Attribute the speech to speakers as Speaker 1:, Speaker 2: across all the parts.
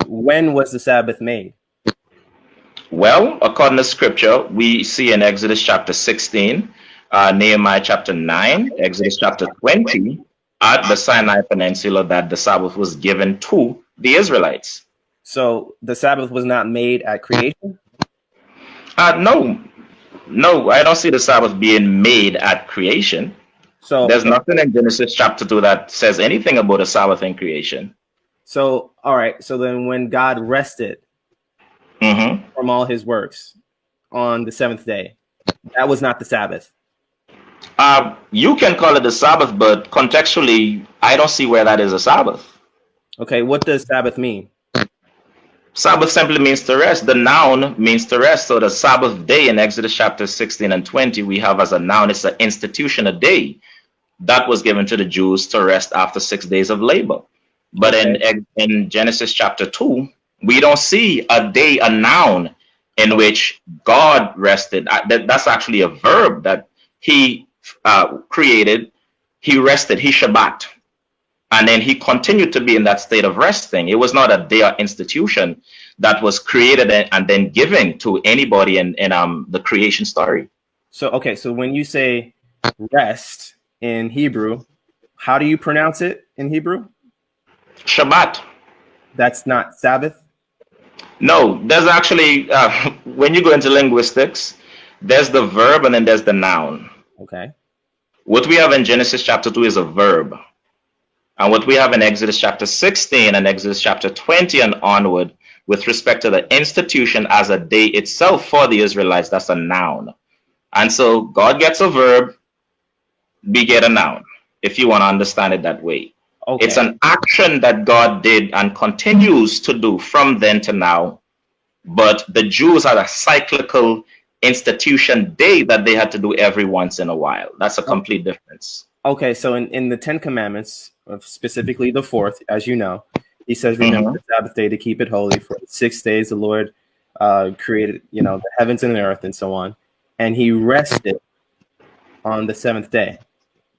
Speaker 1: When was the Sabbath made?
Speaker 2: Well, according to scripture, we see in Exodus chapter 16, Nehemiah chapter 9, Exodus chapter 20, at the Sinai Peninsula, that the Sabbath was given to the Israelites.
Speaker 1: So the Sabbath was not made at creation?
Speaker 2: No, I don't see the Sabbath being made at creation.
Speaker 1: So
Speaker 2: There's nothing in Genesis chapter 2 that says anything about a Sabbath in creation.
Speaker 1: So, all right. So then when God rested from all his works on the seventh day, that was not the Sabbath.
Speaker 2: You can call it the Sabbath, but contextually, I don't see where that is a Sabbath.
Speaker 1: Okay, what does Sabbath mean?
Speaker 2: Sabbath simply means to rest. The noun means to rest. So the Sabbath day in Exodus chapter 16 and 20, we have as a noun, it's an institution, a day that was given to the Jews to rest after 6 days of labor. But in Genesis chapter 2, we don't see a day, a noun, in which God rested. That's actually a verb that he created. He rested, he Shabbat. And then he continued to be in that state of resting. It was not a day or institution that was created and then given to anybody in the creation story.
Speaker 1: So, okay, so when you say rest in Hebrew, how do you pronounce it in Hebrew?
Speaker 2: Shabbat.
Speaker 1: That's not Sabbath?
Speaker 2: No, there's actually, when you go into linguistics, there's the verb and then there's the noun.
Speaker 1: Okay.
Speaker 2: What we have in Genesis chapter 2 is a verb. And what we have in Exodus chapter 16 and Exodus chapter 20 and onward, with respect to the institution as a day itself for the Israelites, that's a noun. And so God gets a verb, we get a noun, if you want to understand it that way. Okay. It's an action that God did and continues to do from then to now. But the Jews had a cyclical institution day that they had to do every once in a while. That's a complete difference.
Speaker 1: Okay, so in the Ten Commandments, specifically the fourth, as you know, he says, remember the Sabbath day to keep it holy. For 6 days the Lord created, the heavens and the earth and so on. And he rested on the seventh day.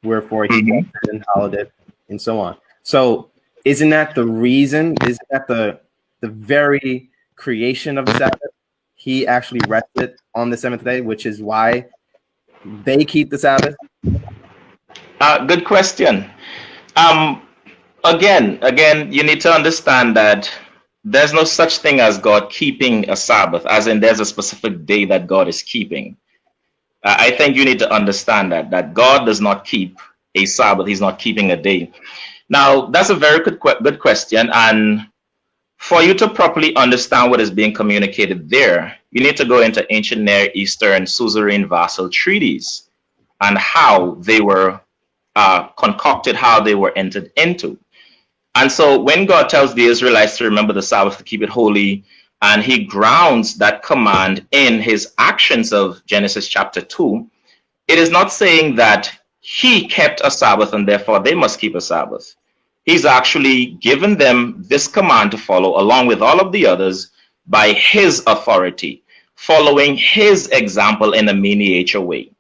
Speaker 1: Wherefore he rested and hallowed it and so on. So isn't that the reason? Isn't that the very creation of the Sabbath? He actually rested on the seventh day, which is why they keep the Sabbath?
Speaker 2: Good question. Again, you need to understand that there's no such thing as God keeping a Sabbath, as in there's a specific day that God is keeping. I think you need to understand that God does not keep a Sabbath. He's not keeping a day. Now, that's a very good question. And for you to properly understand what is being communicated there, you need to go into ancient Near Eastern suzerain vassal treaties and how they were concocted, how they were entered into. And so when God tells the Israelites to remember the Sabbath, to keep it holy, and he grounds that command in his actions of Genesis chapter 2, it is not saying that he kept a Sabbath and therefore they must keep a Sabbath. He's actually given them this command to follow along with all of the others by his authority, following his example in a miniature way.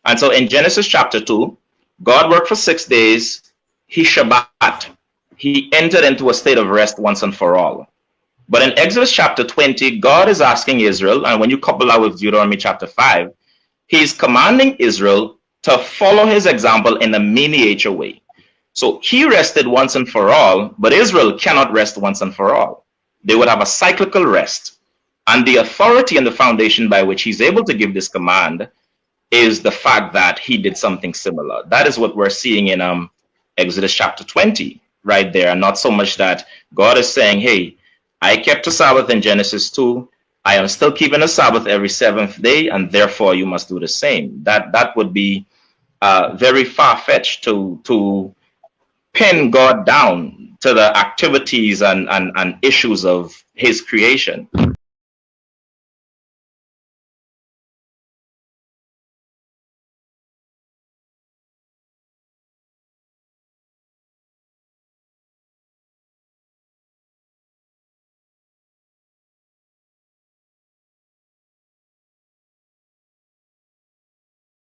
Speaker 2: And so in Genesis chapter 2, God worked for 6 days, he Shabbat. He entered into a state of rest once and for all. But in Exodus chapter 20, God is asking Israel, and when you couple that with Deuteronomy chapter 5, he's commanding Israel to follow his example in a miniature way. So he rested once and for all, but Israel cannot rest once and for all. They would have a cyclical rest. And the authority and the foundation by which he's able to give this command is the fact that he did something similar. That is what we're seeing in Exodus chapter 20 right there. And not so much that God is saying, hey, I kept a Sabbath in Genesis 2. I am still keeping a Sabbath every seventh day, and therefore you must do the same. That would be very far-fetched to pin God down to the activities and issues of his creation.